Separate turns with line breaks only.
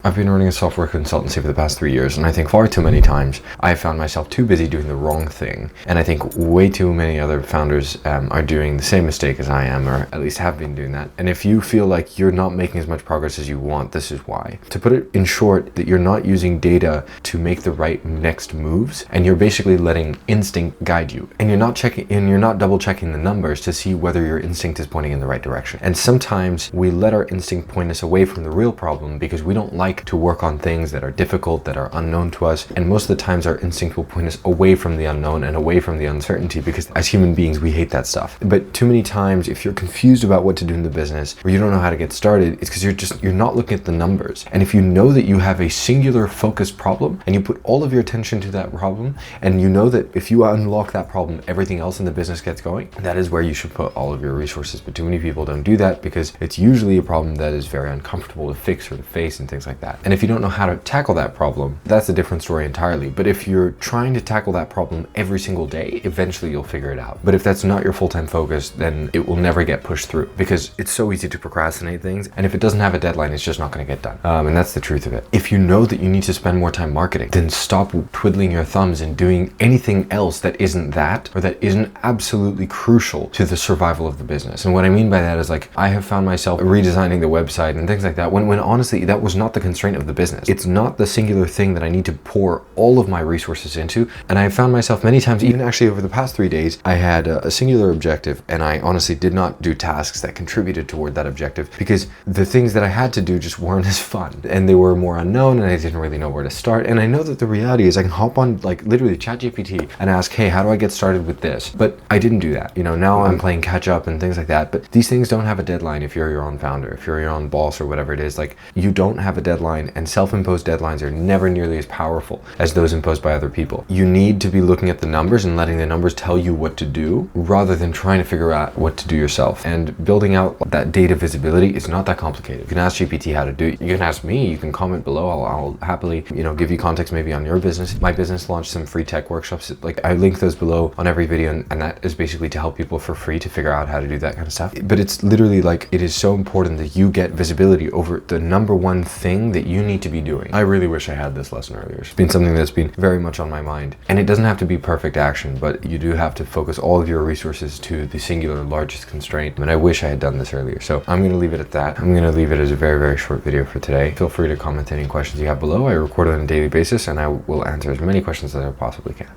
I've been running a software consultancy for the past 3 years, and I think far too many times I found myself too busy doing the wrong thing. And I think way too many other founders are doing the same mistake as I am, or at least have been doing that. And if you feel like you're not making as much progress as you want, this is why. To put it in short, that you're not using data to make the right next moves, and you're basically letting instinct guide you. And you're not double checking the numbers to see whether your instinct is pointing in the right direction. And sometimes we let our instinct point us away from the real problem because we don't like to work on things that are difficult, that are unknown to us. And most of the times our instinct will point us away from the unknown and away from the uncertainty, because as human beings, we hate that stuff. But too many times, if you're confused about what to do in the business, or you don't know how to get started, it's because you're not looking at the numbers. And if you know that you have a singular focused problem and you put all of your attention to that problem, and you know that if you unlock that problem, everything else in the business gets going, that is where you should put all of your resources. But too many people don't do that because it's usually a problem that is very uncomfortable to fix or to face and things like that. And if you don't know how to tackle that problem, that's a different story entirely. But if you're trying to tackle that problem every single day, eventually you'll figure it out. But if that's not your full-time focus, then it will never get pushed through, because it's so easy to procrastinate things. And if it doesn't have a deadline, it's just not going to get done. And that's the truth of it. If you know that you need to spend more time marketing, then stop twiddling your thumbs and doing anything else that isn't that, or that isn't absolutely crucial to the survival of the business. And what I mean by that is, like, I have found myself redesigning the website and things like that when honestly that was not the constraint of the business. It's not the singular thing that I need to pour all of my resources into. And I found myself many times, even actually over the past 3 days, I had a singular objective, and I honestly did not do tasks that contributed toward that objective because the things that I had to do just weren't as fun, and they were more unknown, and I didn't really know where to start. And I know that the reality is I can hop on, like, literally ChatGPT and ask, hey, how do I get started with this? But I didn't do that. Now I'm playing catch up and things like that. But these things don't have a deadline. If you're your own founder, if you're your own boss, or whatever it is, like, you don't have a deadline, and self-imposed deadlines are never nearly as powerful as those imposed by other people. You need to be looking at the numbers and letting the numbers tell you what to do, rather than trying to figure out what to do yourself. And building out that data visibility is not that complicated. You can ask GPT how to do it. You can ask me. You can comment below. I'll happily, give you context maybe on your business. My business launched some free tech workshops. Like, I link those below on every video, and that is basically to help people for free to figure out how to do that kind of stuff. But it's literally, like, it is so important that you get visibility over the number one thing that you need to be doing. I really wish I had this lesson earlier. It's been something that's been very much on my mind. And it doesn't have to be perfect action, but you do have to focus all of your resources to the singular largest constraint. And I wish I had done this earlier. So I'm going to leave it at that. I'm going to leave it as a very, very short video for today. Feel free to comment any questions you have below. I record on a daily basis, and I will answer as many questions as I possibly can.